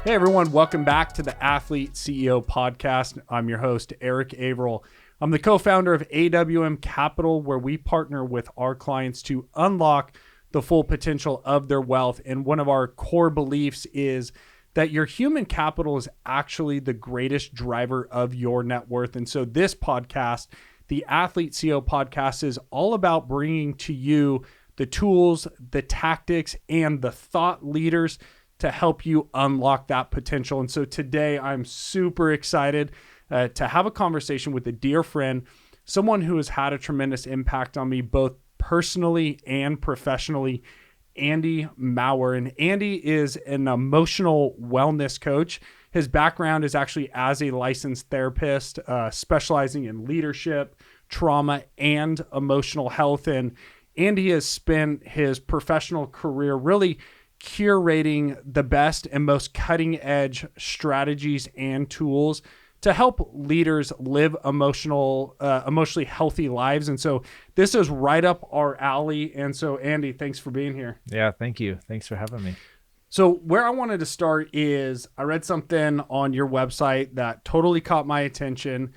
Hey everyone, welcome back to the Athlete CEO Podcast. I'm your host, Erik Averill. I'm the co-founder of AWM Capital, where we partner with our clients to unlock the full potential of their wealth. And one of our core beliefs is that your human capital is actually the greatest driver of your net worth. And so this podcast, the Athlete CEO Podcast, is all about bringing to you the tools, the tactics, and the thought leaders to help you unlock that potential. And so today I'm super excited to have a conversation with a dear friend, someone who has had a tremendous impact on me, both personally and professionally, Andy Maurer. And Andy is an emotional wellness coach. His background is actually as a licensed therapist, specializing in leadership, trauma, and emotional health. And Andy has spent his professional career really curating the best and most cutting edge strategies and tools to help leaders live emotionally healthy lives. And so this is right up our alley. And so Andy, thanks for being here. Yeah, thank you. Thanks for having me. So where I wanted to start is I read something on your website that totally caught my attention.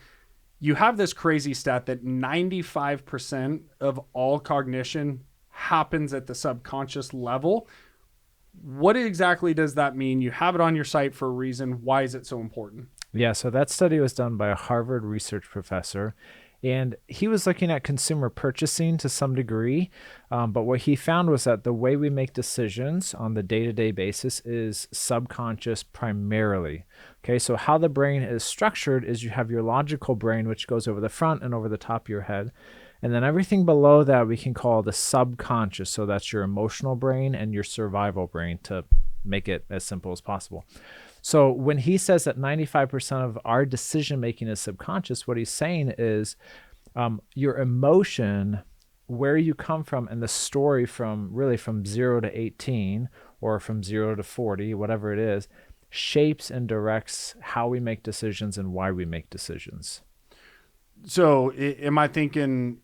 You have this crazy stat that 95% of all cognition happens at the subconscious level. What exactly does that mean? You have it on your site for a reason. Why is it so important? Yeah, so that study was done by a Harvard research professor, and he was looking at consumer purchasing to some degree. But what he found was that the way we make decisions on the day-to-day basis is subconscious primarily. Okay, so how the brain is structured is you have your logical brain, which goes over the front and over the top of your head. And then everything below that we can call the subconscious. So that's your emotional brain and your survival brain, to make it as simple as possible. So when he says that 95% of our decision making is subconscious, what he's saying is your emotion, where you come from, and the story from 0 to 18 or from 0 to 40, whatever it is, shapes and directs how we make decisions and why we make decisions. So am I thinking,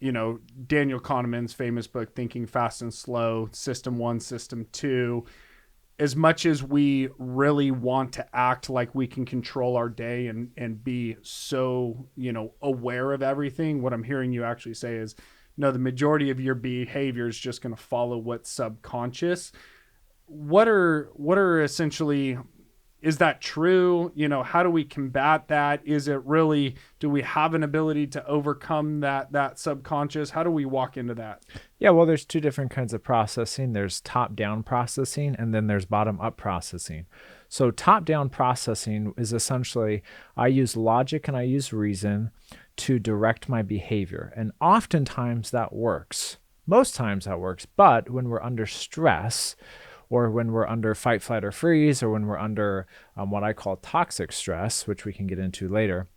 Daniel Kahneman's famous book, Thinking Fast and Slow, System 1, System 2, as much as we really want to act like we can control our day and be so, aware of everything, what I'm hearing you actually say is, no, the majority of your behavior is just going to follow what's subconscious. What are essentially... Is that true? How do we combat that? Is it really, do we have an ability to overcome that subconscious? How do we walk into that? Yeah, well, there's two different kinds of processing. There's top-down processing, and then there's bottom-up processing. So top-down processing is essentially, I use logic and I use reason to direct my behavior. And oftentimes that works. Most times that works. But when we're under stress, or when we're under fight, flight, or freeze, or when we're under what I call toxic stress, which we can get into later,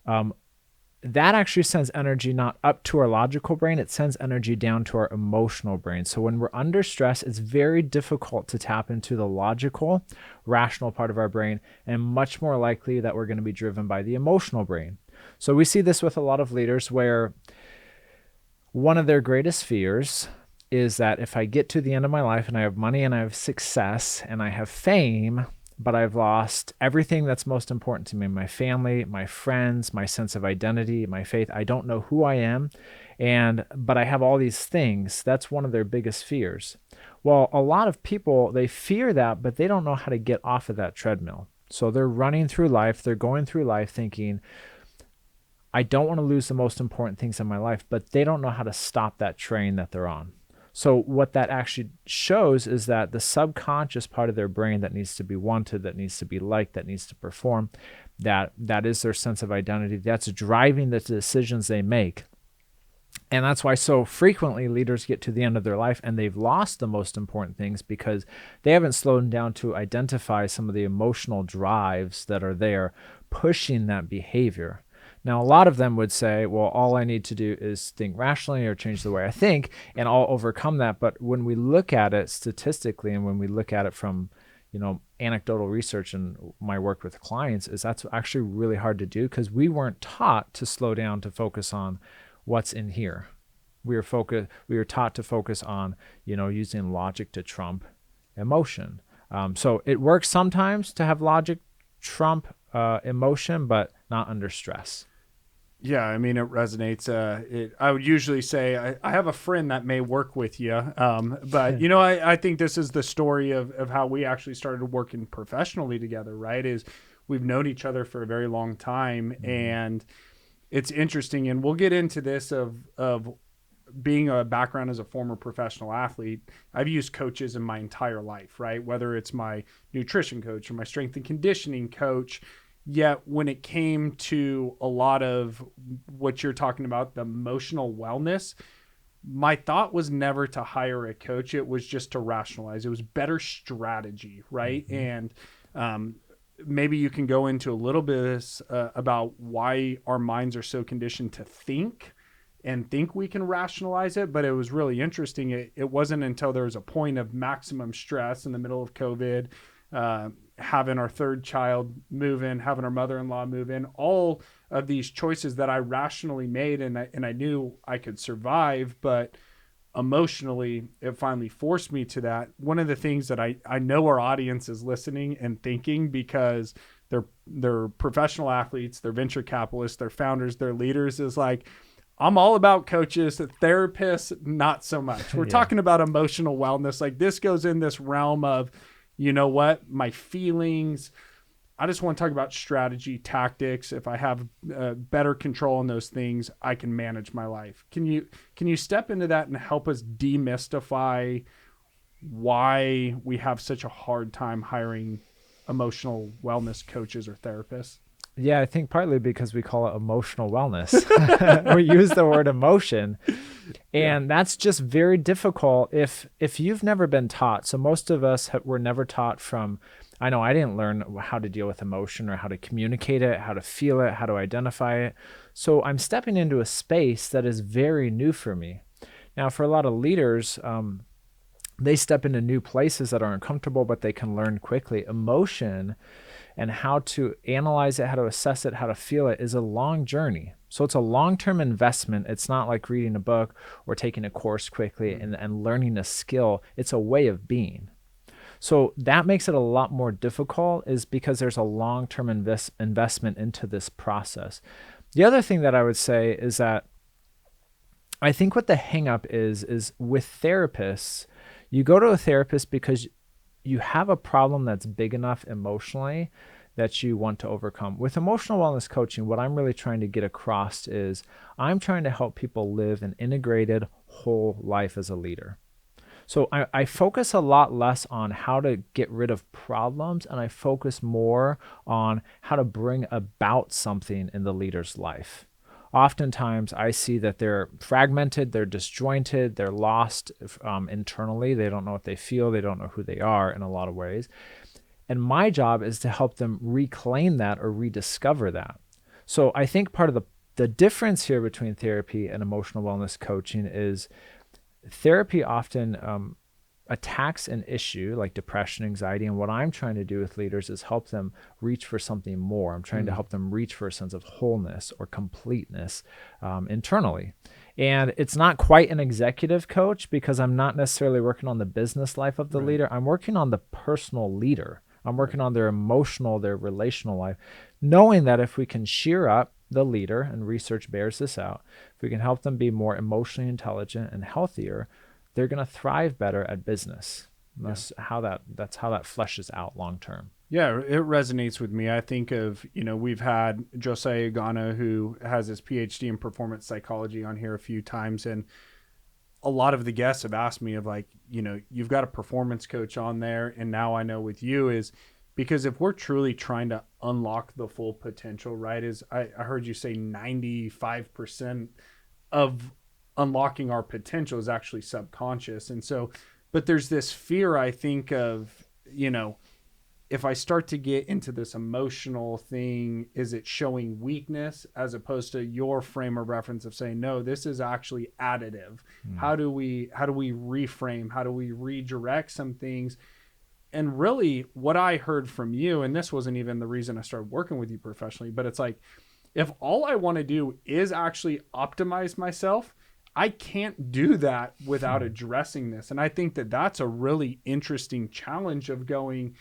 that actually sends energy not up to our logical brain, it sends energy down to our emotional brain. So when we're under stress, it's very difficult to tap into the logical, rational part of our brain, and much more likely that we're going to be driven by the emotional brain. So we see this with a lot of leaders where one of their greatest fears is that if I get to the end of my life and I have money and I have success and I have fame, but I've lost everything that's most important to me, my family, my friends, my sense of identity, my faith, I don't know who I am, but I have all these things. That's one of their biggest fears. Well, a lot of people, they fear that, but they don't know how to get off of that treadmill. So they're running through life, they're going through life thinking, I don't want to lose the most important things in my life, but they don't know how to stop that train that they're on. So what that actually shows is that the subconscious part of their brain that needs to be wanted, that needs to be liked, that needs to perform, that is their sense of identity, that's driving the decisions they make. And that's why so frequently leaders get to the end of their life and they've lost the most important things because they haven't slowed down to identify some of the emotional drives that are there pushing that behavior. Now, a lot of them would say, well, all I need to do is think rationally or change the way I think, and I'll overcome that. But when we look at it statistically, and when we look at it from, anecdotal research and my work with clients, is that's actually really hard to do because we weren't taught to slow down to focus on what's in here. We were taught to focus on, using logic to trump emotion. So it works sometimes to have logic trump emotion, but not under stress. Yeah, I mean, it resonates. I would usually say I have a friend that may work with you, but I think this is the story of how we actually started working professionally together. Right? Is we've known each other for a very long time, and it's interesting, and we'll get into this of being a background as a former professional athlete. I've used coaches in my entire life, right? Whether it's my nutrition coach or my strength and conditioning coach. Yet when it came to a lot of what you're talking about, the emotional wellness, my thought was never to hire a coach. It was just to rationalize. It was better strategy, right? And maybe you can go into a little bit about why our minds are so conditioned to think and think we can rationalize it. But it was really interesting. It wasn't until there was a point of maximum stress in the middle of COVID, having our third child move in, having our mother-in-law move in, all of these choices that I rationally made, and I knew I could survive, but emotionally it finally forced me to that. One of the things that I know our audience is listening and thinking, because they're professional athletes, they're venture capitalists, they're founders, they're leaders, is like, I'm all about coaches, therapists, not so much. We're talking about emotional wellness. Like, this goes in this realm of, you know what, my feelings. I just want to talk about strategy, tactics. If I have better control on those things, I can manage my life. Can you step into that and help us demystify why we have such a hard time hiring emotional wellness coaches or therapists? Yeah, I think partly because we call it emotional wellness. We use the word emotion, and that's just very difficult if you've never been taught. So most of us were never taught from, I know I didn't learn how to deal with emotion or how to communicate it, how to feel it, how to identify it. So I'm stepping into a space that is very new for me. Now, for a lot of leaders, they step into new places that are uncomfortable, but they can learn quickly. Emotion and how to analyze it, how to assess it, how to feel it is a long journey. So it's a long-term investment. It's not like reading a book or taking a course quickly and learning a skill. It's a way of being. So that makes it a lot more difficult, is because there's a long-term investment into this process. The other thing that I would say is that I think what the hang-up is with therapists, you go to a therapist because you have a problem that's big enough emotionally that you want to overcome. With emotional wellness coaching, what I'm really trying to get across is I'm trying to help people live an integrated whole life as a leader. So I focus a lot less on how to get rid of problems, and I focus more on how to bring about something in the leader's life. Oftentimes I see that they're fragmented, they're disjointed, they're lost internally. They don't know what they feel. They don't know who they are in a lot of ways. And my job is to help them reclaim that or rediscover that. So I think part of the difference here between therapy and emotional wellness coaching is therapy often attacks an issue like depression, anxiety, and what I'm trying to do with leaders is help them reach for something more. I'm trying to help them reach for a sense of wholeness or completeness internally. And it's not quite an executive coach, because I'm not necessarily working on the business life of the leader. I'm working on the personal leader. I'm working on their emotional, their relational life, knowing that if we can shear up the leader, and research bears this out, if we can help them be more emotionally intelligent and healthier, they're going to thrive better at business. That's how that fleshes out long term. Yeah, it resonates with me. I think of, we've had Josiah Gano, who has his PhD in performance psychology, on here a few times. And a lot of the guests have asked me of, like, you've got a performance coach on there. And now I know with you is because if we're truly trying to unlock the full potential, right, is I heard you say 95% of unlocking our potential is actually subconscious. And so, but there's this fear, I think, of, if I start to get into this emotional thing, is it showing weakness, as opposed to your frame of reference of saying, no, this is actually additive. How do we reframe? How do we redirect some things? And really what I heard from you, and this wasn't even the reason I started working with you professionally, but it's like, if all I want to do is actually optimize myself, I can't do that without addressing this. And I think that that's a really interesting challenge of going,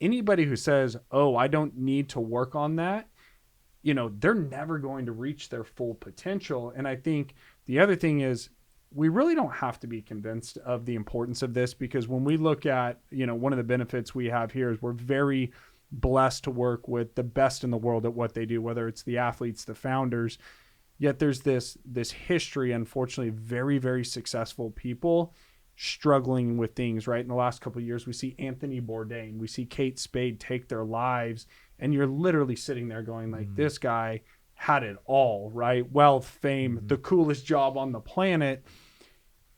anybody who says, oh, I don't need to work on that, they're never going to reach their full potential. And I think the other thing is, we really don't have to be convinced of the importance of this, because when we look at, one of the benefits we have here is we're very blessed to work with the best in the world at what they do, whether it's the athletes, the founders. Yet there's this history, unfortunately, very, very successful people struggling with things, right? In the last couple of years, we see Anthony Bourdain, we see Kate Spade take their lives, and you're literally sitting there going like, this guy had it all, right? Wealth, fame, the coolest job on the planet.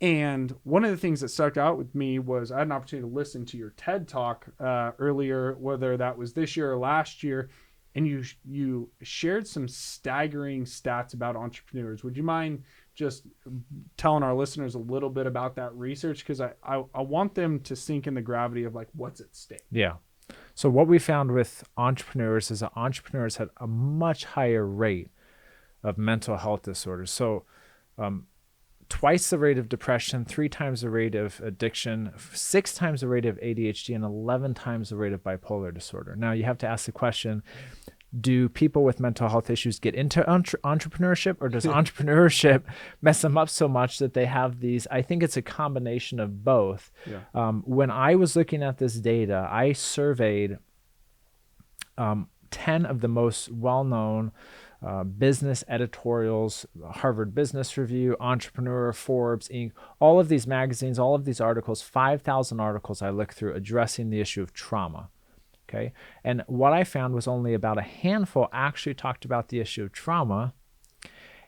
And one of the things that stuck out with me was I had an opportunity to listen to your TED Talk earlier, whether that was this year or last year, and you shared some staggering stats about entrepreneurs. Would you mind just telling our listeners a little bit about that research? Because I want them to sink in the gravity of like what's at stake. Yeah. So what we found with entrepreneurs is that entrepreneurs had a much higher rate of mental health disorders. So twice the rate of depression, 3 times the rate of addiction, 6 times the rate of ADHD, and 11 times the rate of bipolar disorder. Now you have to ask the question, do people with mental health issues get into entrepreneurship, or does entrepreneurship mess them up so much that they have these? I think it's a combination of both. Yeah. When I was looking at this data, I surveyed 10 of the most well-known business editorials, Harvard Business Review, Entrepreneur, Forbes, Inc., all of these magazines, all of these articles, 5,000 articles I looked through addressing the issue of trauma. Okay. And what I found was only about a handful actually talked about the issue of trauma.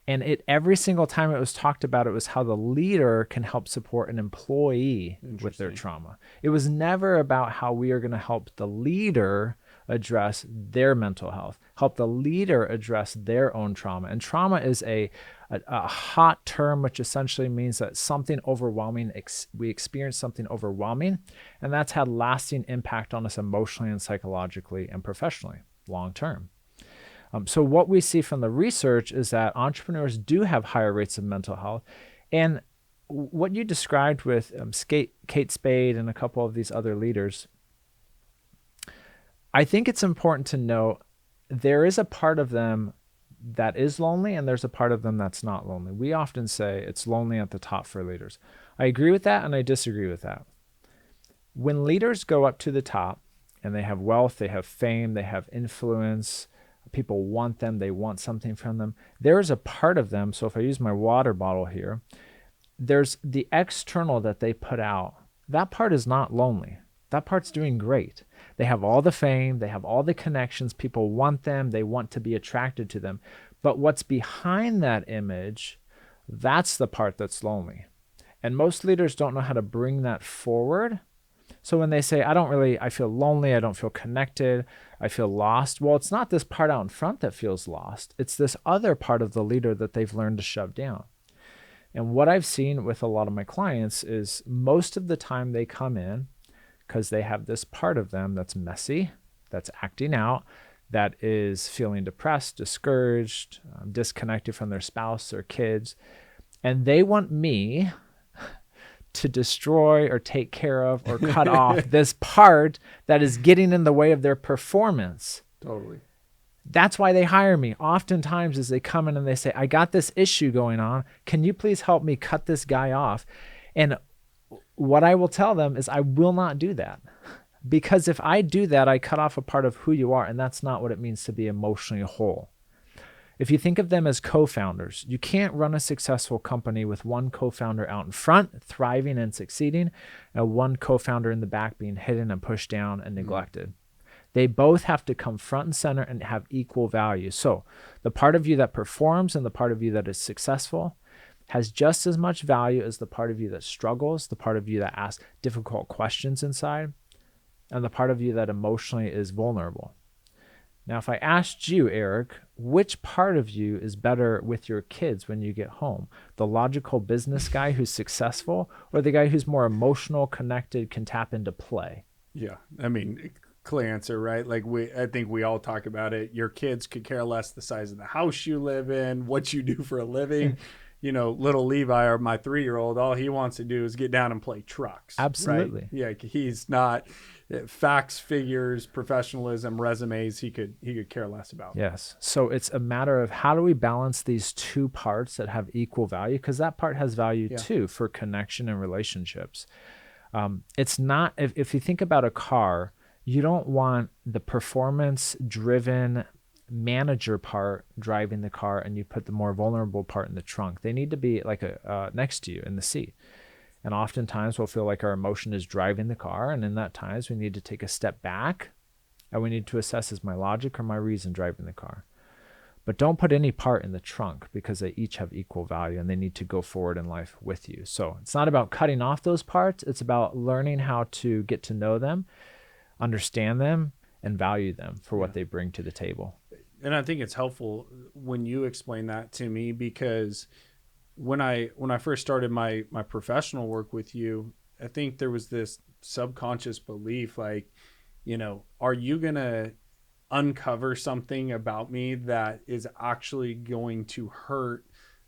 And every single time it was talked about, it was how the leader can help support an employee with their trauma. It was never about how we are going to help the leader address their mental health, help the leader address their own trauma. And trauma is a hot term, which essentially means that something overwhelming, we experience something overwhelming, and that's had lasting impact on us emotionally and psychologically and professionally, long term. So what we see from the research is that entrepreneurs do have higher rates of mental health. And what you described with Kate Spade and a couple of these other leaders, I think it's important to note there is a part of them that is lonely, and there's a part of them that's not lonely. We often say it's lonely at the top for leaders. I agree with that, and I disagree with that. When leaders go up to the top and they have wealth, they have fame, they have influence, people want them, they want something from them, there's a part of them, so if I use my water bottle here, there's the external that they put out. That part is not lonely. That part's doing great. They have all the fame, they have all the connections, people want them, they want to be attracted to them. But what's behind that image, that's the part that's lonely. And most leaders don't know how to bring that forward. So when they say, I feel lonely, I don't feel connected, I feel lost. Well, it's not this part out in front that feels lost. It's this other part of the leader that they've learned to shove down. And what I've seen with a lot of my clients is most of the time they come in because they have this part of them that's messy, that's acting out, that is feeling depressed, discouraged, disconnected from their spouse or kids. And they want me to destroy or take care of or cut off this part that is getting in the way of their performance. Totally. That's why they hire me. Oftentimes as they come in and they say, I got this issue going on. Can you please help me cut this guy off? And what I will tell them is I will not do that. Because if I do that, I cut off a part of who you are, and that's not what it means to be emotionally whole. If you think of them as co-founders, you can't run a successful company with one co-founder out in front, thriving and succeeding, and one co-founder in the back being hidden and pushed down and neglected. They both have to come front and center and have equal value. So the part of you that performs and the part of you that is successful has just as much value as the part of you that struggles, the part of you that asks difficult questions inside, and the part of you that emotionally is vulnerable. Now, if I asked you, Erik, which part of you is better with your kids when you get home? The logical business guy who's successful, or the guy who's more emotional, connected, can tap into play? Yeah. I mean, clear answer, right? Like I think we all talk about it. Your kids could care less the size of the house you live in, what you do for a living. little Levi or my 3-year-old, all he wants to do is get down and play trucks. Absolutely. Right? Yeah. He's not facts, figures, professionalism, resumes. He could care less about. Yes. So it's a matter of how do we balance these two parts that have equal value? Because that part has value too for connection and relationships. It's not, if you think about a car, you don't want the performance driven manager part driving the car and you put the more vulnerable part in the trunk. They need to be like next to you in the seat. And oftentimes we'll feel like our emotion is driving the car, and in that times we need to take a step back and we need to assess, is my logic or my reason driving the car? But don't put any part in the trunk, because they each have equal value and they need to go forward in life with you. So it's not about cutting off those parts. It's about learning how to get to know them, understand them, and value them for what they bring to the table. And I think it's helpful when you explain that to me, because when I first started my professional work with you, I think there was this subconscious belief, like, are you going to uncover something about me that is actually going to hurt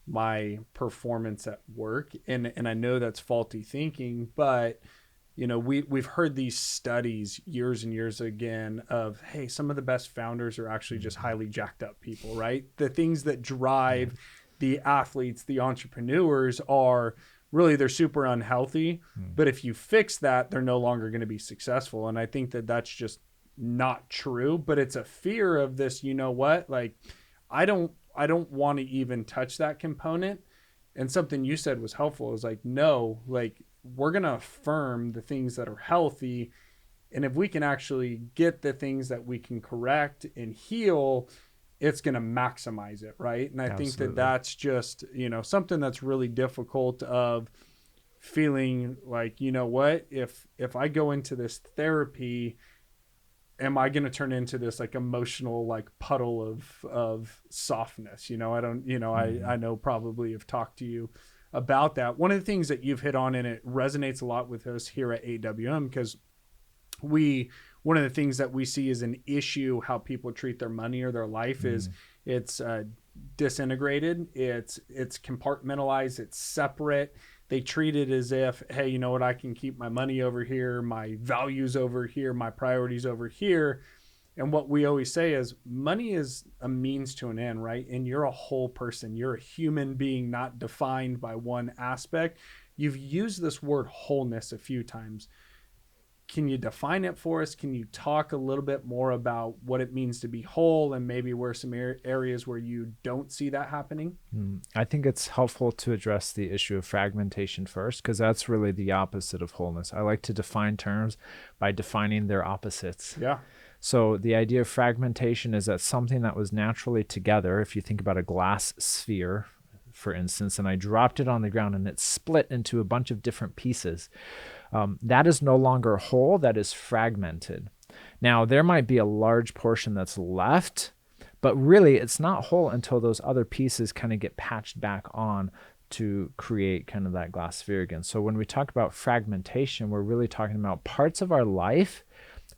my performance at work? And I know that's faulty thinking, but we've heard these studies years and years again of, hey, some of the best founders are actually just highly jacked up people, right? The things that drive the athletes, the entrepreneurs are really, they're super unhealthy. But if you fix that, they're no longer going to be successful. And I think that that's just not true, but it's a fear of this, like, I don't want to even touch that component. And something you said was helpful. Is like, no, like, we're going to affirm the things that are healthy. And if we can actually get the things that we can correct and heal, it's going to maximize it. Right. And I think that that's just, something that's really difficult of feeling like, what, if I go into this therapy, am I going to turn into this like emotional, like puddle of softness? I don't, I know probably have talked to you about that. One of the things that you've hit on, and it resonates a lot with us here at AWM, because one of the things that we see as an issue, how people treat their money or their life is it's disintegrated. It's compartmentalized. It's separate. They treat it as if, hey, you know what? I can keep my money over here, my values over here, my priorities over here. And what we always say is money is a means to an end, right? And you're a whole person. You're a human being, not defined by one aspect. You've used this word wholeness a few times. Can you define it for us? Can you talk a little bit more about what it means to be whole, and maybe where some areas where you don't see that happening? I think it's helpful to address the issue of fragmentation first, because that's really the opposite of wholeness. I like to define terms by defining their opposites. Yeah. So the idea of fragmentation is that something that was naturally together, if you think about a glass sphere, for instance, and I dropped it on the ground and it split into a bunch of different pieces, that is no longer whole, that is fragmented. Now, there might be a large portion that's left, but really it's not whole until those other pieces kind of get patched back on to create kind of that glass sphere again. So when we talk about fragmentation, we're really talking about parts of our life,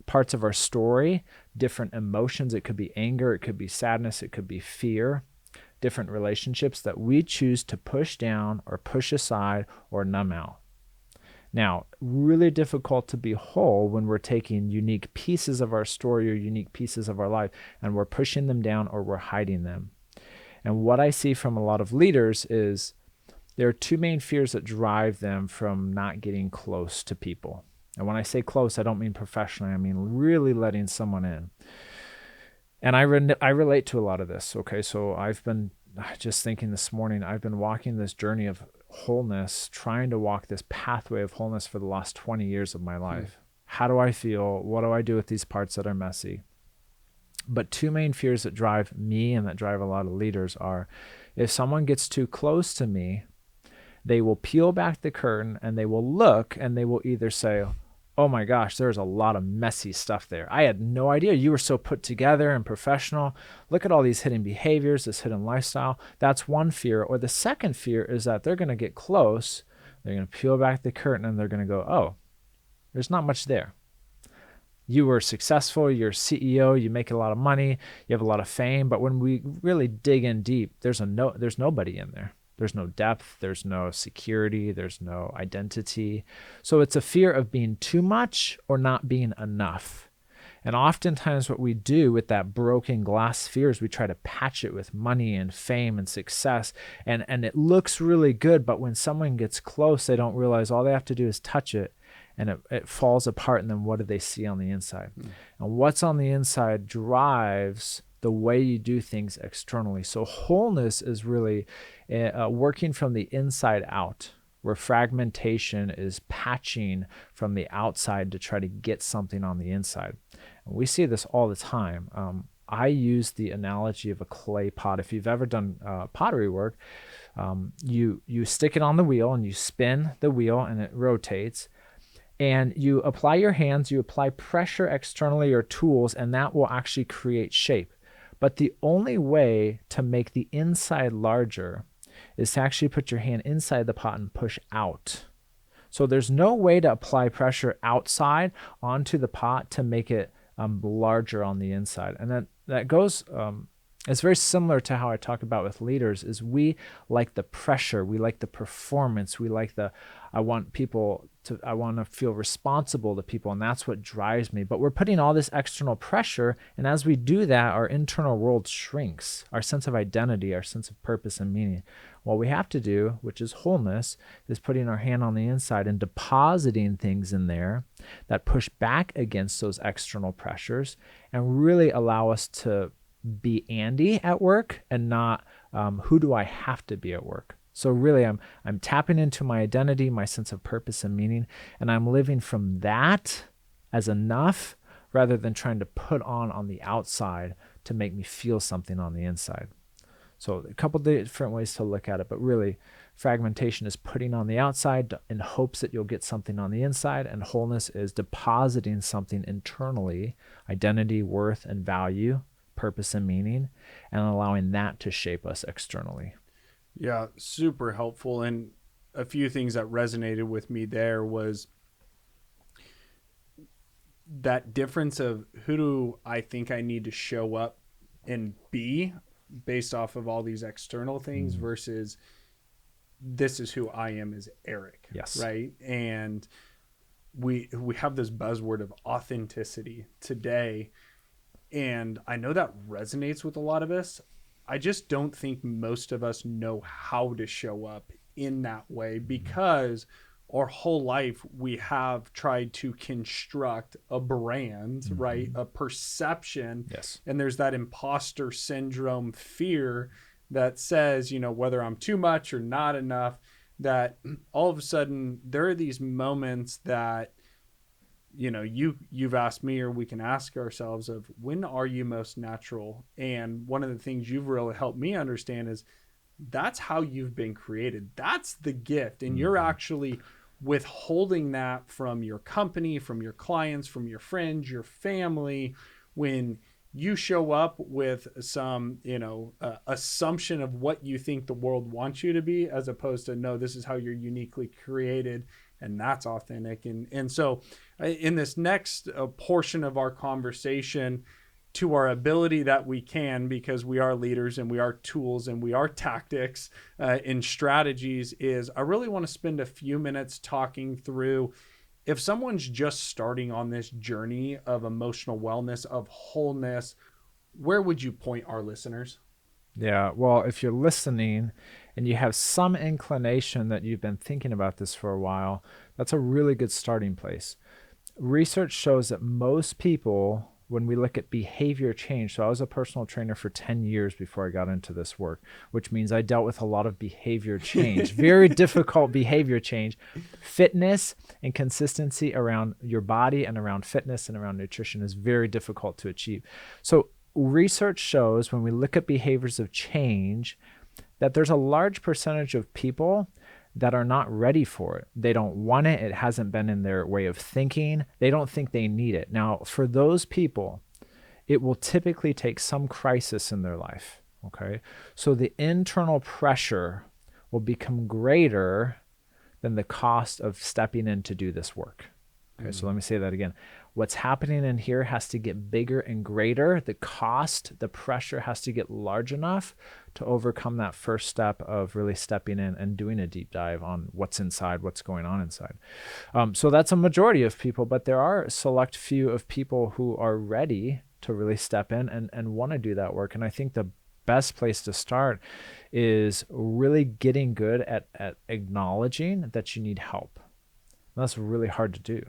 parts of our story, different emotions. It could be anger, it could be sadness, it could be fear, different relationships that we choose to push down or push aside or numb out. Now, really difficult to be whole when we're taking unique pieces of our story or unique pieces of our life and we're pushing them down or we're hiding them. And what I see from a lot of leaders is there are two main fears that drive them from not getting close to people. And when I say close, I don't mean professionally. I mean really letting someone in. And I relate to a lot of this. Okay, so I've been just thinking this morning, I've been walking this journey of wholeness, trying to walk this pathway of wholeness for the last 20 years of my life. How do I feel? What do I do with these parts that are messy? But two main fears that drive me and that drive a lot of leaders are, if someone gets too close to me, they will peel back the curtain and they will look and they will either say, oh my gosh, there's a lot of messy stuff there. I had no idea you were so put together and professional. Look at all these hidden behaviors, this hidden lifestyle. That's one fear. Or the second fear is that they're going to get close, they're going to peel back the curtain and they're going to go, oh, there's not much there. You were successful, you're CEO, you make a lot of money, you have a lot of fame, but when we really dig in deep, there's nobody in there. There's no depth, there's no security, there's no identity. So it's a fear of being too much or not being enough. And oftentimes what we do with that broken glass sphere is we try to patch it with money and fame and success. And it looks really good, but when someone gets close, they don't realize all they have to do is touch it and it falls apart. And then what do they see on the inside? And what's on the inside drives the way you do things externally. So wholeness is really working from the inside out, where fragmentation is patching from the outside to try to get something on the inside. And we see this all the time. I use the analogy of a clay pot. If you've ever done pottery work, you stick it on the wheel and you spin the wheel and it rotates. And you apply your hands, you apply pressure externally or tools, and that will actually create shape. But the only way to make the inside larger is to actually put your hand inside the pot and push out. So there's no way to apply pressure outside onto the pot to make it larger on the inside. And that goes, it's very similar to how I talk about with leaders, is we like the pressure, we like the performance, we like I want to feel responsible to people, and that's what drives me. But we're putting all this external pressure, and as we do that, our internal world shrinks, our sense of identity, our sense of purpose and meaning. What we have to do, which is wholeness, is putting our hand on the inside and depositing things in there that push back against those external pressures and really allow us to be Andy at work and not who do I have to be at work. So really I'm tapping into my identity, my sense of purpose and meaning, and I'm living from that as enough rather than trying to put on the outside to make me feel something on the inside. So a couple different ways to look at it, but really fragmentation is putting on the outside in hopes that you'll get something on the inside, and wholeness is depositing something internally, identity, worth, and value, purpose and meaning, and allowing that to shape us externally. Yeah, super helpful. And a few things that resonated with me there was that difference of who do I think I need to show up and be based off of all these external things versus this is who I am as Erik. Yes. Right. And we have this buzzword of authenticity today. And I know that resonates with a lot of us. I just don't think most of us know how to show up in that way because our whole life we have tried to construct a brand, right? A perception. Yes. And there's that imposter syndrome fear that says, whether I'm too much or not enough, that all of a sudden there are these moments that, you've asked me, or we can ask ourselves of when are you most natural? And one of the things you've really helped me understand is that's how you've been created. That's the gift. And you're actually withholding that from your company, from your clients, from your friends, your family, when you show up with some, assumption of what you think the world wants you to be, as opposed to, no, this is how you're uniquely created. And that's authentic. And so in this next portion of our conversation, to our ability that we can, because we are leaders and we are tools and we are tactics and strategies, is I really want to spend a few minutes talking through if someone's just starting on this journey of emotional wellness, of wholeness, where would you point our listeners? Yeah, well, if you're listening and you have some inclination that you've been thinking about this for a while, that's a really good starting place. Research shows that most people, when we look at behavior change, so I was a personal trainer for 10 years before I got into this work, which means I dealt with a lot of behavior change, very difficult behavior change. Fitness and consistency around your body and around fitness and around nutrition is very difficult to achieve. So research shows when we look at behaviors of change that there's a large percentage of people that are not ready for it. They don't want it. It hasn't been in their way of thinking. They don't think they need it. Now, for those people, it will typically take some crisis in their life, okay? So the internal pressure will become greater than the cost of stepping in to do this work, Okay, so let me say that again. What's happening in here has to get bigger and greater. The cost, the pressure has to get large enough to overcome that first step of really stepping in and doing a deep dive on what's inside, what's going on inside. So that's a majority of people, but there are a select few of people who are ready to really step in and want to do that work. And I think the best place to start is really getting good at acknowledging that you need help. And that's really hard to do.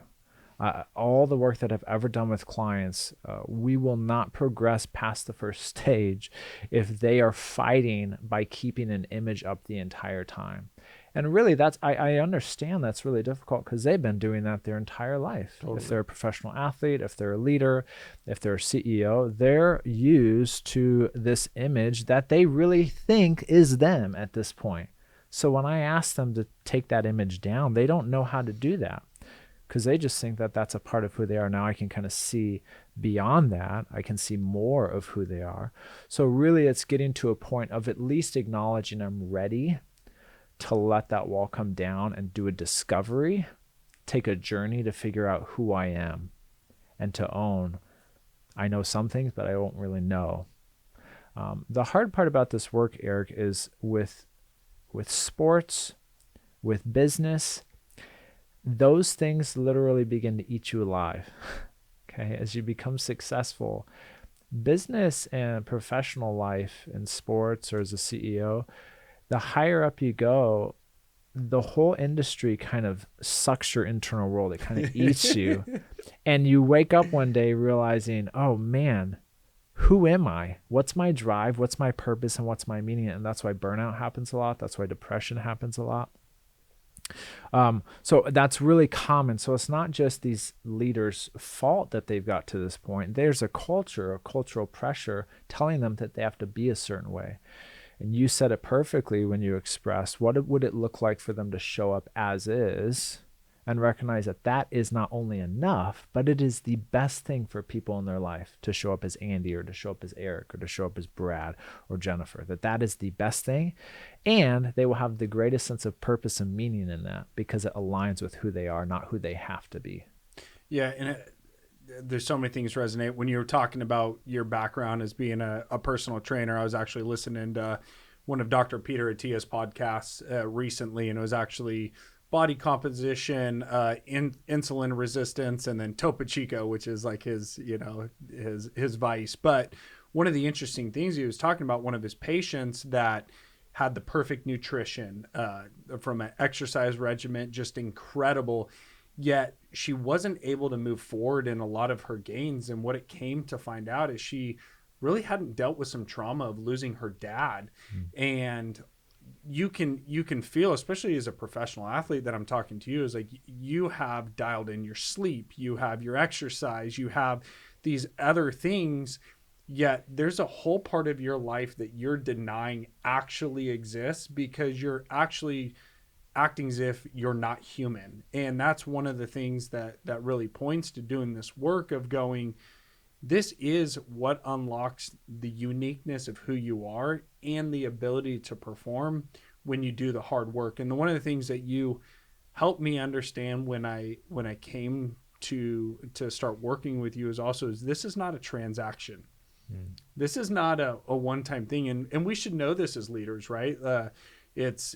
All the work that I've ever done with clients, we will not progress past the first stage if they are fighting by keeping an image up the entire time. And really, I understand that's really difficult because they've been doing that their entire life. Totally. If they're a professional athlete, if they're a leader, if they're a CEO, they're used to this image that they really think is them at this point. So when I ask them to take that image down, they don't know how to do that, because they just think that that's a part of who they are. Now I can kind of see beyond that. I can see more of who they are. So really it's getting to a point of at least acknowledging I'm ready to let that wall come down and do a discovery, take a journey to figure out who I am, and to own, I know some things, but I don't really know. The hard part about this work, Erik, is with sports, with business, those things literally begin to eat you alive. Okay, as you become successful, business and professional life in sports or as a CEO, the higher up you go, the whole industry kind of sucks your internal world. It kind of eats you. And you wake up one day realizing, oh man, who am I? What's my drive? What's my purpose? And what's my meaning? And that's why burnout happens a lot. That's why depression happens a lot. So that's really common. So it's not just these leaders' fault that they've got to this point. There's a culture, a cultural pressure telling them that they have to be a certain way. And you said it perfectly when you expressed what would it look like for them to show up as is and recognize that that is not only enough, but it is the best thing for people in their life to show up as Andy or to show up as Erik or to show up as Brad or Jennifer, that is the best thing. And they will have the greatest sense of purpose and meaning in that because it aligns with who they are, not who they have to be. Yeah. And there's so many things resonate. When you were talking about your background as being a personal trainer, I was actually listening to one of Dr. Peter Attia's podcasts recently, and it was actually body composition, insulin resistance, and then Topo Chico, which is like his vice. But one of the interesting things he was talking about, one of his patients that had the perfect nutrition from an exercise regimen, just incredible, yet she wasn't able to move forward in a lot of her gains. And what it came to find out is she really hadn't dealt with some trauma of losing her dad. And you can feel, especially as a professional athlete that I'm talking to you, is like you have dialed in your sleep, you have your exercise, you have these other things, yet there's a whole part of your life that you're denying actually exists because you're actually acting as if you're not human. And that's one of the things that really points to doing this work of going, this is what unlocks the uniqueness of who you are and the ability to perform when you do the hard work. And one of the things that you helped me understand when I came to start working with you is this is not a transaction. This is not a one-time thing. And we should know this as leaders, right? It's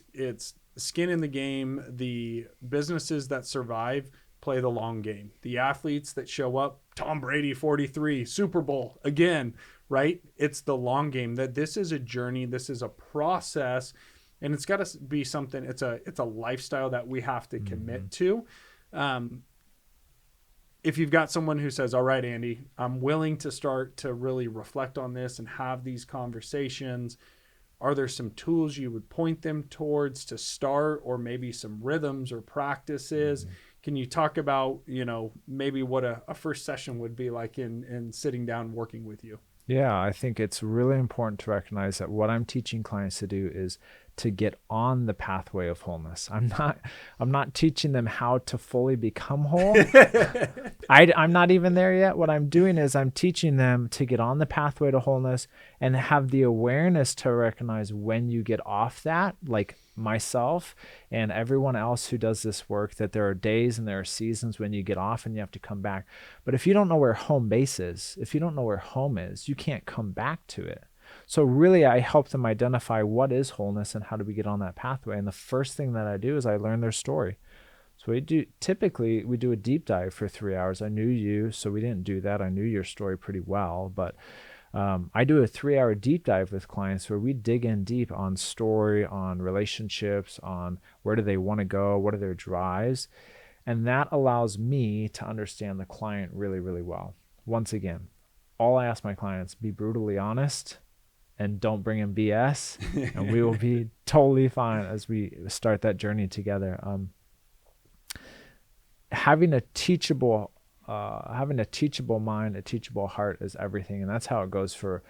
skin in the game. The businesses that survive play the long game. The athletes that show up, Tom Brady, 43, Super Bowl again, right? It's the long game. That this is a journey. This is a process, and it's got to be something. It's a lifestyle that we have to commit to. If you've got someone who says, all right, Andy, I'm willing to start to really reflect on this and have these conversations, are there some tools you would point them towards to start, or maybe some rhythms or practices? Can you talk about, maybe what a first session would be like in sitting down working with you? Yeah, I think it's really important to recognize that what I'm teaching clients to do is to get on the pathway of wholeness. I'm not teaching them how to fully become whole. I'm not even there yet. What I'm doing is I'm teaching them to get on the pathway to wholeness and have the awareness to recognize when you get off that, like myself and everyone else who does this work, that there are days and there are seasons when you get off and you have to come back. But if you don't know where home base is, if you don't know where home is, you can't come back to it. So really, I help them identify what is wholeness and how do we get on that pathway. And the first thing that I do is I learn their story. So typically we do a deep dive for 3 hours. I knew you, so we didn't do that. I knew your story pretty well, but I do a 3-hour deep dive with clients where we dig in deep on story, on relationships, on where do they want to go, what are their drives. And that allows me to understand the client really, really well. Once again, all I ask my clients, be brutally honest and don't bring in BS, and we will be totally fine as we start that journey together. Having a teachable mind, a teachable heart is everything, and that's how it goes for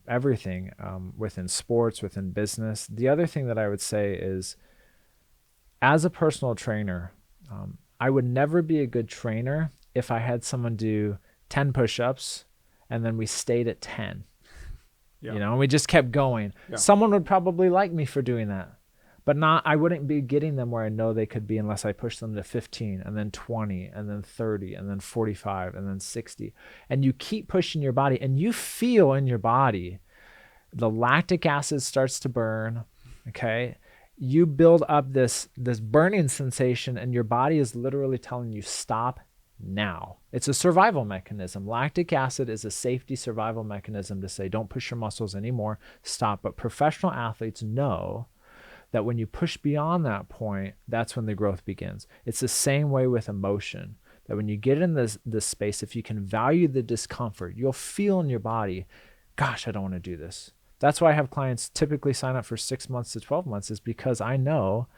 everything within sports, within business. The other thing that I would say is, as a personal trainer, I would never be a good trainer if I had someone do 10 push-ups and then we stayed at 10. Yeah. And we just kept going. Yeah. Someone would probably like me for doing that, but I wouldn't be getting them where I know they could be unless I push them to 15 and then 20 and then 30 and then 45 and then 60. And you keep pushing your body and you feel in your body, the lactic acid starts to burn. Okay. You build up this burning sensation and your body is literally telling you stop now. It's a survival mechanism. Lactic acid is a safety survival mechanism to say, don't push your muscles anymore, stop. But professional athletes know that when you push beyond that point, that's when the growth begins. It's the same way with emotion, that when you get in this space, if you can value the discomfort, you'll feel in your body, gosh, I don't want to do this. That's why I have clients typically sign up for 6 months to 12 months, is because I know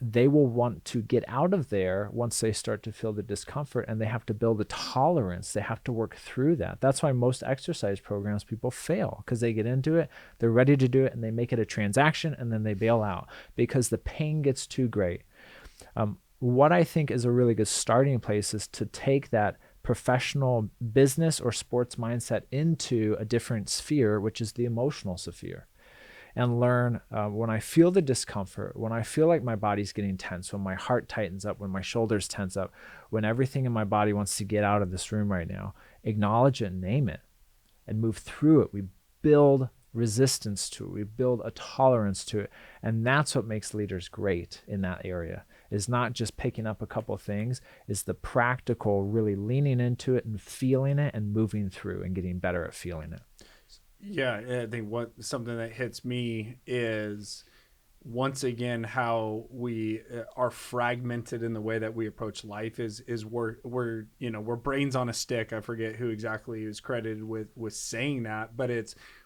they will want to get out of there once they start to feel the discomfort, and they have to build a tolerance. They have to work through that. That's why most exercise programs, people fail, because they get into it, they're ready to do it, and they make it a transaction, and then they bail out because the pain gets too great. What I think is a really good starting place is to take that professional business or sports mindset into a different sphere, which is the emotional sphere. And learn when I feel the discomfort, when I feel like my body's getting tense, when my heart tightens up, when my shoulders tense up, when everything in my body wants to get out of this room right now, acknowledge it, name it, and move through it. We build resistance to it. We build a tolerance to it. And that's what makes leaders great in that area, is not just picking up a couple of things, is the practical, really leaning into it and feeling it and moving through and getting better at feeling it. Yeah, I think something that hits me is, once again, how we are fragmented in the way that we approach life is we're brains on a stick. I forget who exactly is credited with saying that, but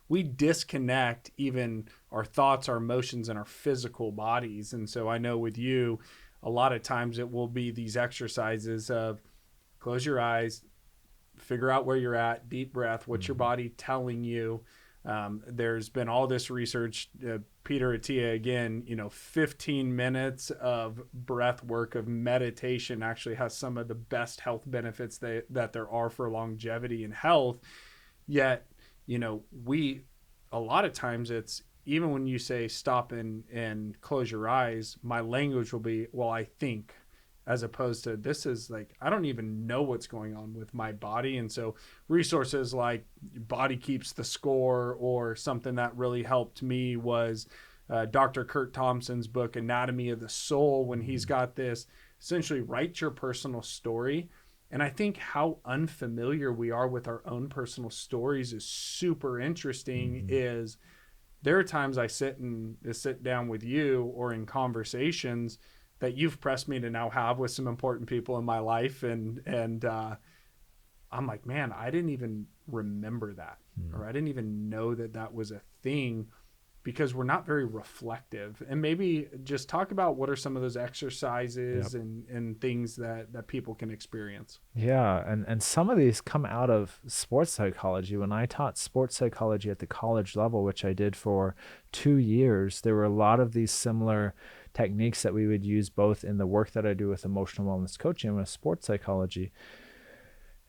we disconnect even our thoughts, our emotions, and our physical bodies. And so I know with you, a lot of times it will be these exercises of close your eyes, figure out where you're at, deep breath, what's your body telling you. There's been all this research, Peter Attia, again, 15 minutes of breath work, of meditation actually has some of the best health benefits that there are for longevity and health. Yet, a lot of times it's, even when you say stop and close your eyes, my language will be, well, I think, as opposed to, this is like, I don't even know what's going on with my body. And so resources like Body Keeps the Score, or something that really helped me was Dr. Kurt Thompson's book, Anatomy of the Soul, when he's got this, essentially write your personal story. And I think how unfamiliar we are with our own personal stories is super interesting. Is there are times I sit down with you or in conversations that you've pressed me to now have with some important people in my life. And I'm like, man, I didn't even remember that, or I didn't even know that was a thing. because we're not very reflective. And maybe just talk about what are some of those exercises Yep. and things that people can experience. Yeah, and some of these come out of sports psychology. When I taught sports psychology at the college level, which I did for 2 years, there were a lot of these similar techniques that we would use both in the work that I do with emotional wellness coaching and with sports psychology.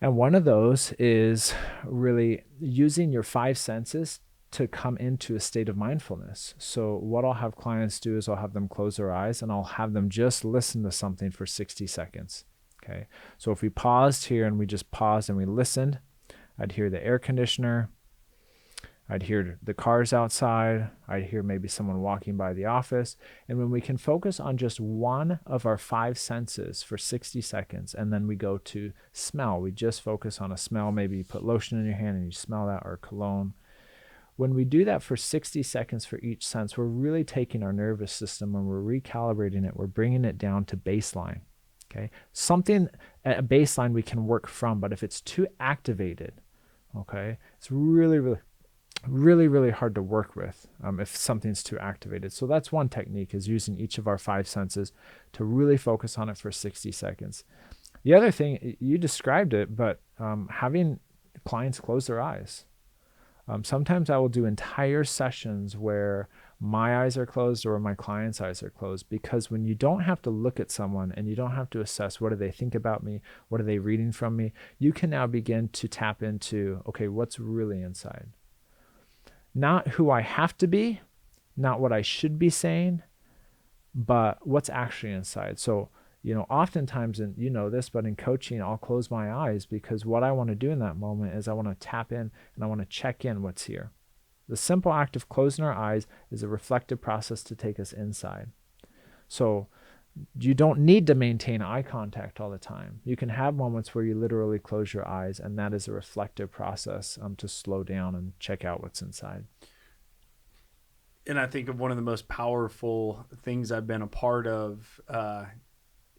And one of those is really using your 5 senses to come into a state of mindfulness. So what I'll have clients do is I'll have them close their eyes and I'll have them just listen to something for 60 seconds. Okay. So if we paused here and we just paused and we listened, I'd hear the air conditioner. I'd hear the cars outside. I'd hear maybe someone walking by the office. And when we can focus on just one of our 5 senses for 60 seconds, and then we go to smell, we just focus on a smell. Maybe you put lotion in your hand and you smell that, or cologne. When we do that for 60 seconds for each sense, we're really taking our nervous system and we're recalibrating it. We're bringing it down to baseline. Okay. Something at a baseline we can work from, but if it's too activated, okay, it's really hard to work with if something's too activated. So that's one technique, is using each of our 5 senses to really focus on it for 60 seconds. The other thing, you described it, but having clients close their eyes. Sometimes I will do entire sessions where my eyes are closed or my client's eyes are closed, because when you don't have to look at someone and you don't have to assess what do they think about me, what are they reading from me, you can now begin to tap into, okay, what's really inside. Not who I have to be, not what I should be saying, but what's actually inside. So, oftentimes, and you know this, but in coaching, I'll close my eyes because what I want to do in that moment is I want to tap in and I want to check in what's here. The simple act of closing our eyes is a reflective process to take us inside. So you don't need to maintain eye contact all the time. You can have moments where you literally close your eyes, and that is a reflective process to slow down and check out what's inside. And I think of one of the most powerful things I've been a part of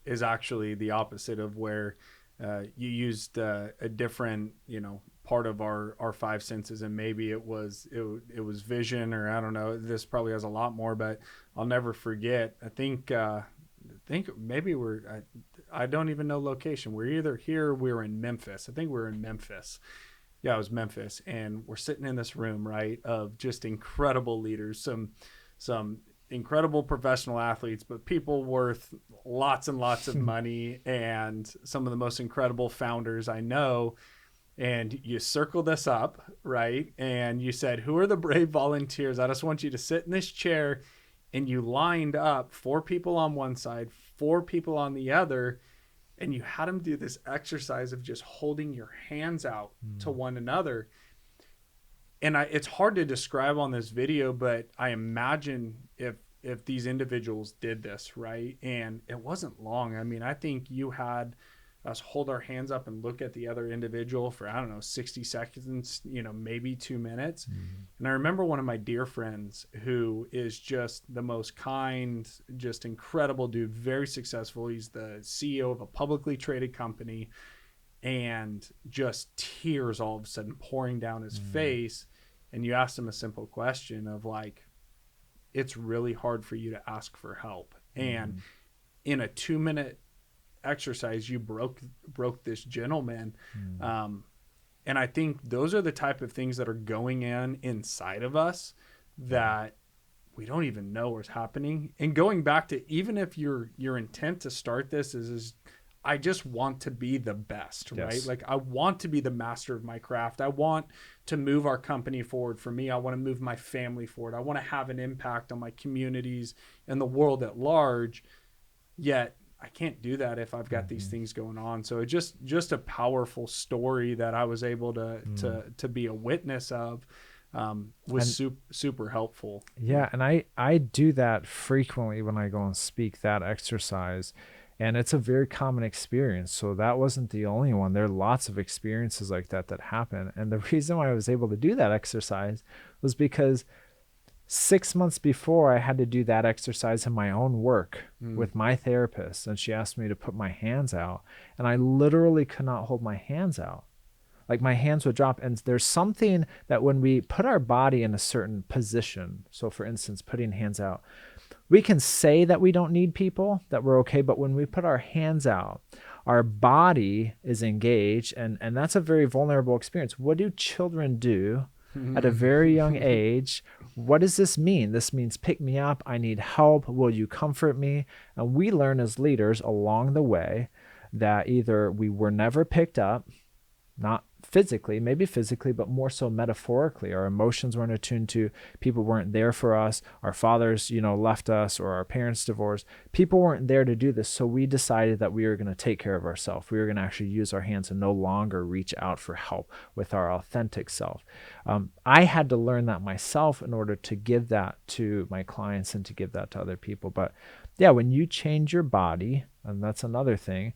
is actually the opposite of where you used a different, part of our 5 senses, and maybe it was vision, or I don't know. This probably has a lot more, but I'll never forget. I think maybe I don't even know location. We're either here or we were in Memphis. I think we were in Memphis. Yeah, it was Memphis, and we're sitting in this room, right, of just incredible leaders, some incredible professional athletes, but people worth lots and lots of money, and some of the most incredible founders I know. And you circled us up, right? And you said, who are the brave volunteers? I just want you to sit in this chair. And you lined up 4 people on one side, 4 people on the other, and you had them do this exercise of just holding your hands out to one another. And it's hard to describe on this video, but I imagine if these individuals did this, right? And it wasn't long. I mean, I think you had us hold our hands up and look at the other individual for, 60 seconds, maybe 2 minutes. Mm-hmm. And I remember one of my dear friends who is just the most kind, just incredible dude, very successful. He's the CEO of a publicly traded company, and just tears all of a sudden pouring down his face. And you asked him a simple question of like, it's really hard for you to ask for help. And in a 2-minute exercise, you broke this gentleman. And I think those are the type of things that are going inside of us that we don't even know what's happening. And going back to, even if your intent to start this is I just want to be the best, right? Yes. Like I want to be the master of my craft. I want to move our company forward. For me, I want to move my family forward. I want to have an impact on my communities and the world at large. Yet I can't do that if I've got these things going on. So it's just a powerful story that I was able to be a witness of. Was super helpful. Yeah, and I do that frequently when I go and speak that exercise, and it's a very common experience. So that wasn't the only one. There are lots of experiences like that happen. And the reason why I was able to do that exercise was because 6 months before, I had to do that exercise in my own work with my therapist, and she asked me to put my hands out, and I literally could not hold my hands out. Like my hands would drop. And there's something that when we put our body in a certain position, so for instance, putting hands out, we can say that we don't need people, that we're okay. But when we put our hands out, our body is engaged. And that's a very vulnerable experience. What do children do at a very young age? What does this mean? This means pick me up. I need help. Will you comfort me? And we learn as leaders along the way that either we were never picked up, not physically, maybe physically, but more so metaphorically. Our emotions weren't attuned to. People weren't there for us. Our fathers, left us, or our parents divorced. People weren't there to do this. So we decided that we were going to take care of ourselves. We were going to actually use our hands and no longer reach out for help with our authentic self. I had to learn that myself in order to give that to my clients and to give that to other people. But yeah, when you change your body, and that's another thing,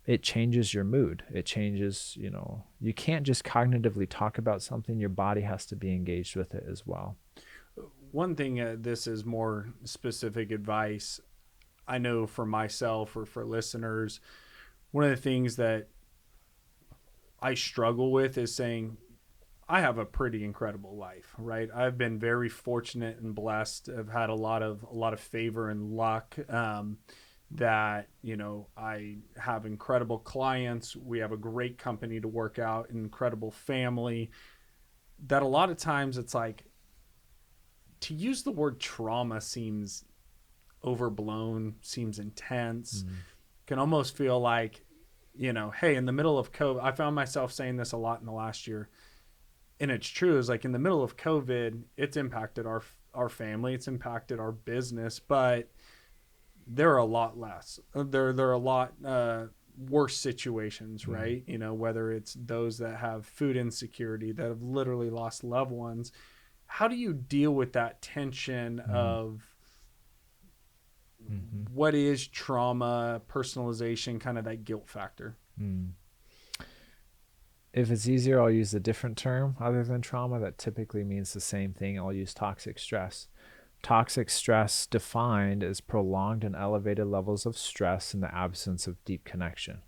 it changes your mood. It changes, you can't just cognitively talk about something. Your body has to be engaged with it as well. One thing, this is more specific advice. I know for myself or for listeners, one of the things that I struggle with is saying, I have a pretty incredible life, right? I've been very fortunate and blessed. I've had a lot of favor and luck. That, I have incredible clients. We have a great company to work out, an incredible family. That a lot of times it's like, to use the word trauma seems overblown, seems intense, can almost feel like, hey, in the middle of COVID, I found myself saying this a lot in the last year. And it's true, is like in the middle of COVID, it's impacted our family, it's impacted our business, but there are a lot less. There are a lot worse situations, right? Whether it's those that have food insecurity, that have literally lost loved ones. How do you deal with that tension of what is trauma, personalization, kind of that guilt factor? If it's easier, I'll use a different term other than trauma that typically means the same thing. I'll use toxic stress. Toxic stress defined as prolonged and elevated levels of stress in the absence of deep connection.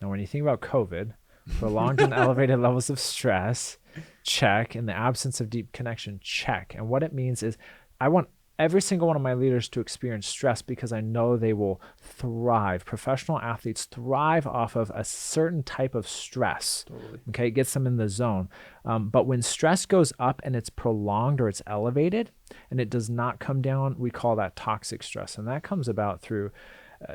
Now, when you think about COVID, prolonged and elevated levels of stress, check. In the absence of deep connection, check. And what it means is I want every single one of my leaders to experience stress because I know they will thrive. Professional athletes thrive off of a certain type of stress. Totally. Okay, it gets them in the zone. But when stress goes up and it's prolonged or it's elevated and it does not come down, we call that toxic stress. And that comes about through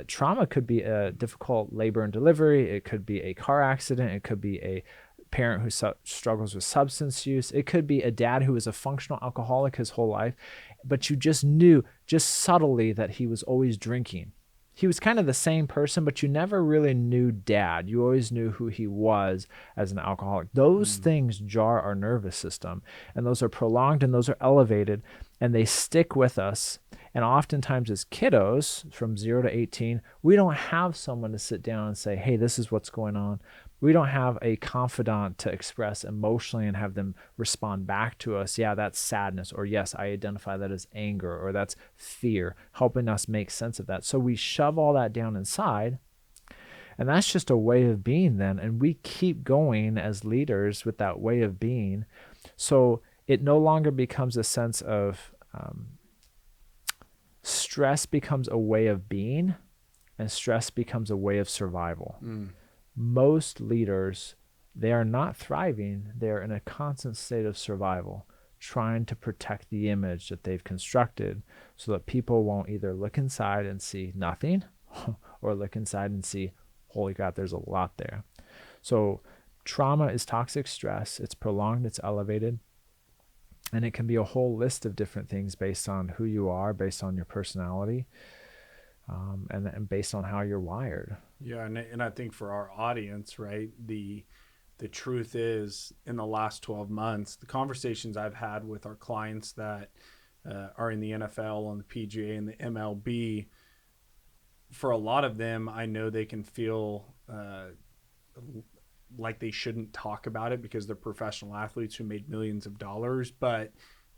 trauma. Could be a difficult labor and delivery. It could be a car accident. It could be a parent who struggles with substance use. It could be a dad who was a functional alcoholic his whole life, but you just knew just subtly that he was always drinking. He was kind of the same person, but you never really knew dad. You always knew who he was as an alcoholic. Those things jar our nervous system, and those are prolonged and those are elevated, and they stick with us. And oftentimes as kiddos from 0 to 18, we don't have someone to sit down and say, hey, this is what's going on. We don't have a confidant to express emotionally and have them respond back to us. Yeah, that's sadness. Or yes, I identify that as anger, or that's fear, helping us make sense of that. So we shove all that down inside. And that's just a way of being then. And we keep going as leaders with that way of being. So it no longer becomes a sense of stress becomes a way of being, and stress becomes a way of survival. Most leaders, they are not thriving. They're in a constant state of survival, trying to protect the image that they've constructed so that people won't either look inside and see nothing or look inside and see, holy God, there's a lot there. So trauma is toxic stress. It's prolonged, it's elevated, and it can be a whole list of different things based on who you are, based on your personality, and based on how you're wired. Yeah, and I think for our audience, right, the truth is, in the last 12 months, the conversations I've had with our clients that are in the NFL, on the PGA, and the MLB, for a lot of them, I know they can feel like they shouldn't talk about it because they're professional athletes who made millions of dollars, but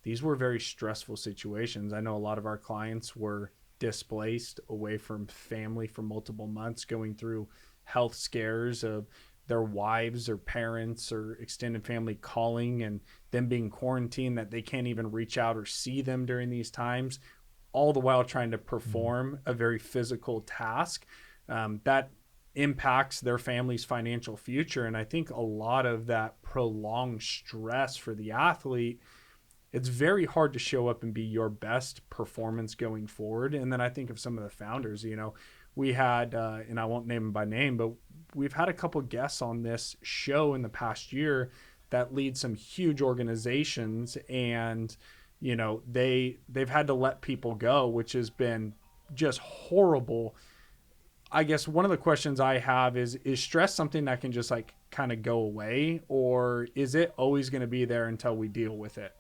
these were very stressful situations. I know a lot of our clients were displaced away from family for multiple months, going through health scares of their wives or parents or extended family calling and them being quarantined, that they can't even reach out or see them during these times, all the while trying to perform a very physical task that impacts their family's financial future. And I think a lot of that prolonged stress for the athlete, it's very hard to show up and be your best performance going forward. And then I think of some of the founders, we had, and I won't name them by name, but we've had a couple guests on this show in the past year that lead some huge organizations, and they've had to let people go, which has been just horrible. I guess one of the questions I have is stress something that can just like kind of go away, or is it always going to be there until we deal with it?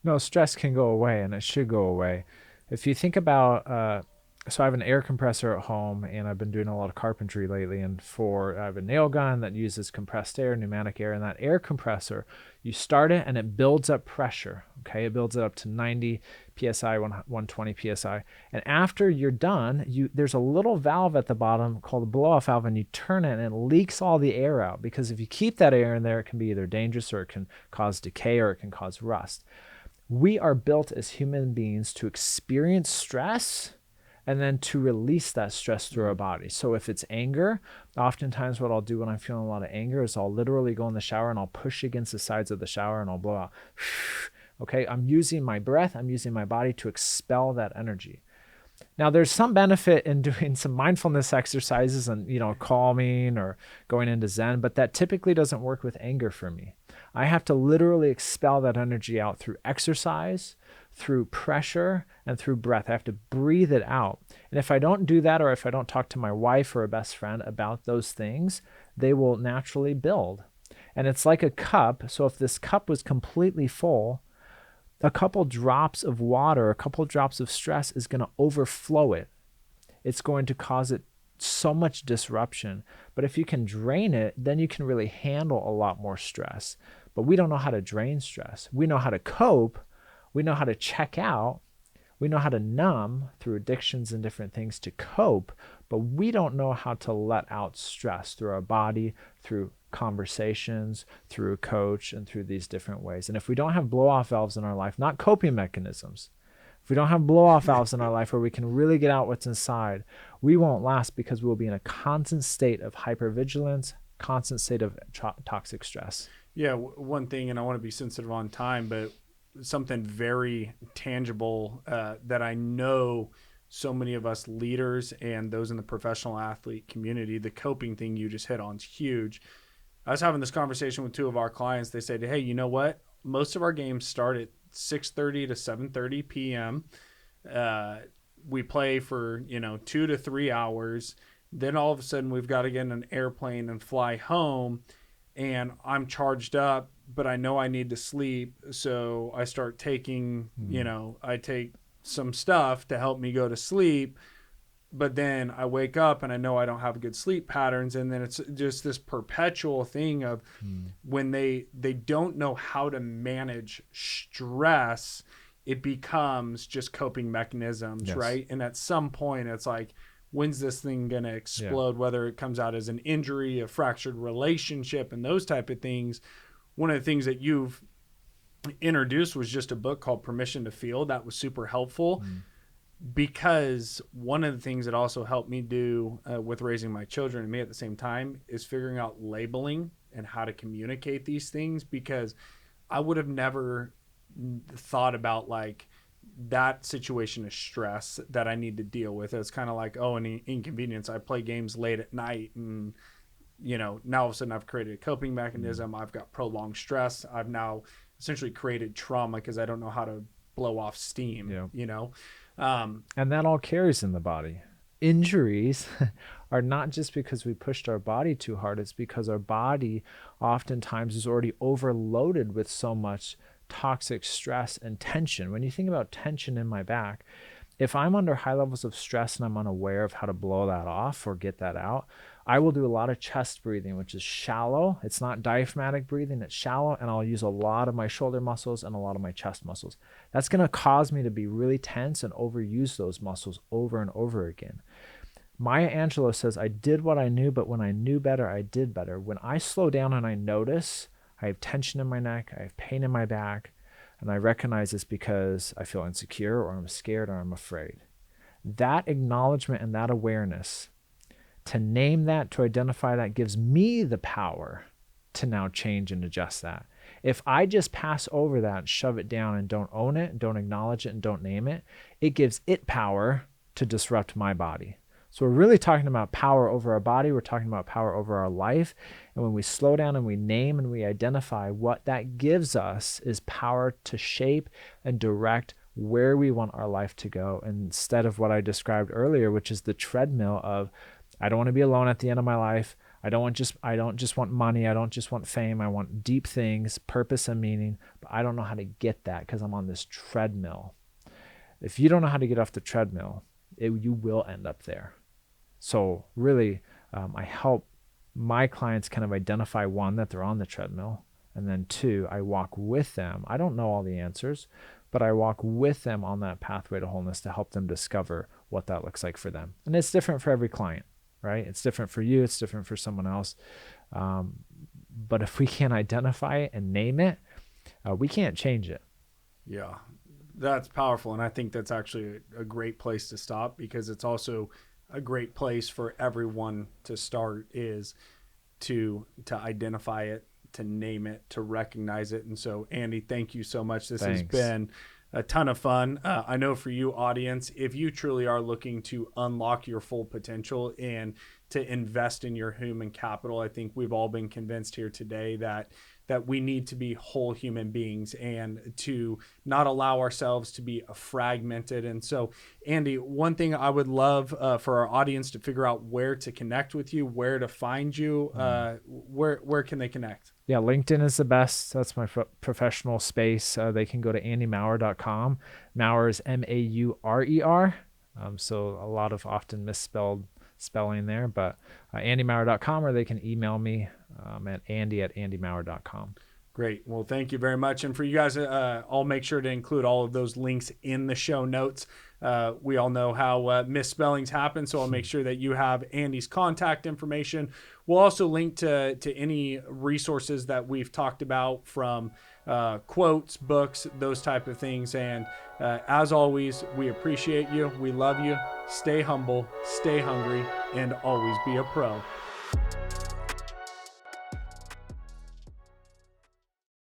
No, stress can go away, and it should go away. If you think about, so I have an air compressor at home, and I've been doing a lot of carpentry lately, and I have a nail gun that uses compressed air, pneumatic air, and that air compressor, you start it and it builds up pressure, okay? It builds it up to 90 PSI, 120 PSI. And after you're done, there's a little valve at the bottom called a blow-off valve, and you turn it and it leaks all the air out, because if you keep that air in there, it can be either dangerous, or it can cause decay, or it can cause rust. We are built as human beings to experience stress and then to release that stress through our body. So if it's anger, oftentimes what I'll do when I'm feeling a lot of anger is I'll literally go in the shower and I'll push against the sides of the shower and I'll blow out. Okay, I'm using my breath, I'm using my body to expel that energy. Now, there's some benefit in doing some mindfulness exercises and, calming or going into Zen, but that typically doesn't work with anger for me. I have to literally expel that energy out through exercise, through pressure, and through breath. I have to breathe it out. And if I don't do that, or if I don't talk to my wife or a best friend about those things, they will naturally build. And it's like a cup. So if this cup was completely full, a couple drops of water, a couple drops of stress is going to overflow it. It's going to cause it so much disruption. But if you can drain it, then you can really handle a lot more stress. But we don't know how to drain stress. We know how to cope. We know how to check out. We know how to numb through addictions and different things to cope, but we don't know how to let out stress through our body, through conversations, through a coach, and through these different ways. And if we don't have blow-off valves in our life, not coping mechanisms, if we don't have blow-off valves in our life where we can really get out what's inside, we won't last, because we will be in a constant state of hypervigilance, constant state of toxic stress. Yeah, one thing, and I want to be sensitive on time, but something very tangible that I know so many of us leaders and those in the professional athlete community, the coping thing you just hit on is huge. I was having this conversation with two of our clients. They said, hey, you know what? Most of our games start at 6:30 to 7:30 p.m. We play for, 2 to 3 hours. Then all of a sudden we've got to get in an airplane and fly home, and I'm charged up, but I know I need to sleep. So I start taking, I take some stuff to help me go to sleep. But then I wake up and I know I don't have good sleep patterns. And then it's just this perpetual thing of when they don't know how to manage stress, it becomes just coping mechanisms, yes. Right? And at some point it's like, when's this thing going to explode? Yeah. Whether it comes out as an injury, a fractured relationship, and those type of things. One of the things that you've introduced was just a book called Permission to Feel. That was super helpful because one of the things that also helped me do with raising my children and me at the same time is figuring out labeling and how to communicate these things, because I would have never thought about like that situation is stress that I need to deal with. It's kind of like, an inconvenience. I play games late at night and now all of a sudden I've created a coping mechanism. I've got prolonged stress. I've now essentially created trauma because I don't know how to blow off steam, and that all carries in the body. Injuries are not just because we pushed our body too hard. It's because our body oftentimes is already overloaded with so much toxic stress and tension. When you think about tension in my back, if I'm under high levels of stress and I'm unaware of how to blow that off or get that out, I will do a lot of chest breathing, which is shallow. It's not diaphragmatic breathing, it's shallow, and I'll use a lot of my shoulder muscles and a lot of my chest muscles. That's going to cause me to be really tense and overuse those muscles over and over again. Maya Angelou says, I did what I knew, but when I knew better, I did better. When I slow down and I notice I have tension in my neck, I have pain in my back, and I recognize it's because I feel insecure or I'm scared or I'm afraid. That acknowledgement and that awareness, to name that, to identify that, gives me the power to now change and adjust that. If I just pass over that and shove it down and don't own it, and don't acknowledge it, and don't name it, it gives it power to disrupt my body. So we're really talking about power over our body. We're talking about power over our life. And when we slow down and we name and we identify, what that gives us is power to shape and direct where we want our life to go, instead of what I described earlier, which is the treadmill of, I don't want to be alone at the end of my life. I don't just want money. I don't just want fame. I want deep things, purpose and meaning, but I don't know how to get that because I'm on this treadmill. If you don't know how to get off the treadmill, you will end up there. So really, I help my clients kind of identify, one, that they're on the treadmill, and then two, I walk with them. I don't know all the answers, but I walk with them on that pathway to wholeness to help them discover what that looks like for them. And it's different for every client, right? It's different for you. It's different for someone else. But if we can't identify it and name it, we can't change it. Yeah, that's powerful. And I think that's actually a great place to stop, because it's also a great place for everyone to start, is to identify it, to name it, to recognize it. And so, Andy, thank you so much. This has been a ton of fun. I know for you, audience, if you truly are looking to unlock your full potential and to invest in your human capital, I think we've all been convinced here today that we need to be whole human beings and to not allow ourselves to be fragmented. And so, Andy, one thing I would love for our audience to figure out where to connect with you, where to find you, where can they connect? Yeah, LinkedIn is the best. That's my professional space. They can go to andymaurer.com. Maurer is Maurer. So a lot of often misspelled spelling there, but andymaurer.com, or they can email me at andy@andymaurer.com. Great. Well, thank you very much. And for you guys, I'll make sure to include all of those links in the show notes. We all know how misspellings happen, so I'll make sure that you have Andy's contact information. We'll also link to any resources that we've talked about, from quotes, books, those type of things. And as always, we appreciate you. We love you. Stay humble, stay hungry, and always be a pro.